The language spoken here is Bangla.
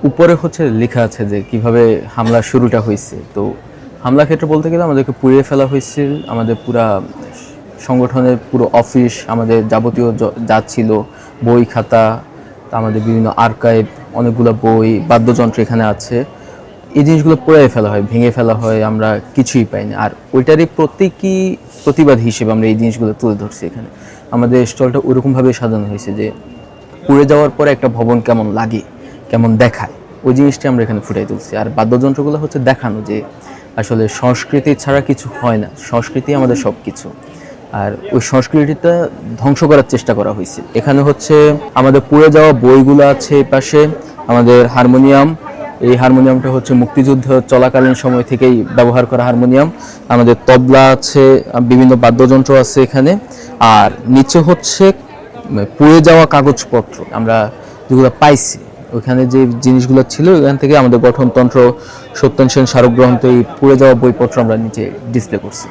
উপরে হচ্ছে লেখা আছে যে কিভাবে হামলার শুরুটা হয়েছে। তো হামলা ক্ষেত্রে বলতে গেলে আমাদেরকে পুড়িয়ে ফেলা হয়েছিল, আমাদের পুরা সংগঠনের পুরো অফিস, আমাদের যাবতীয় যা ছিল, বই খাতা, আমাদের বিভিন্ন আর্কাইভ, অনেকগুলো বই, বাদ্যযন্ত্র এখানে আছে, এই জিনিসগুলো পুড়িয়ে ফেলা হয়, ভেঙে ফেলা হয়, আমরা কিছুই পাইনি। আর ওইটারই প্রতিবাদ হিসেবে আমরা এই জিনিসগুলো তুলে ধরছি এখানে। আমাদের স্টলটা ওরকমভাবে সাজানো হয়েছে যে পুড়ে যাওয়ার পরে একটা ভবন কেমন লাগে, কেমন দেখায়, ওই জিনিসটা আমরা এখানে ফুটাই তুলছি। আর বাদ্যযন্ত্রগুলো হচ্ছে দেখানো যে আসলে সংস্কৃতি ছাড়া কিছু হয় না, সংস্কৃতি আমাদের সব কিছু। আর ওই সংস্কৃতিটা ধ্বংস করার চেষ্টা করা হয়েছে। এখানে হচ্ছে আমাদের পুড়ে যাওয়া বইগুলো আছে, এই পাশে আমাদের হারমোনিয়াম, এই হারমোনিয়ামটা হচ্ছে মুক্তিযুদ্ধ চলাকালীন সময় থেকেই ব্যবহার করা হারমোনিয়াম। আমাদের তবলা আছে, বিভিন্ন বাদ্যযন্ত্র আছে এখানে। আর নিচে হচ্ছে পুড়ে যাওয়া কাগজপত্র আমরা যেগুলো পাইছি, ওইখানে যে জিনিসগুলো ছিল ওইখান থেকে আমাদের গঠনতন্ত্র, সত্যেন সেন স্মারক গ্রন্থ, এই পুড়ে যাওয়া বইপত্র আমরা নিচে ডিসপ্লে করছি।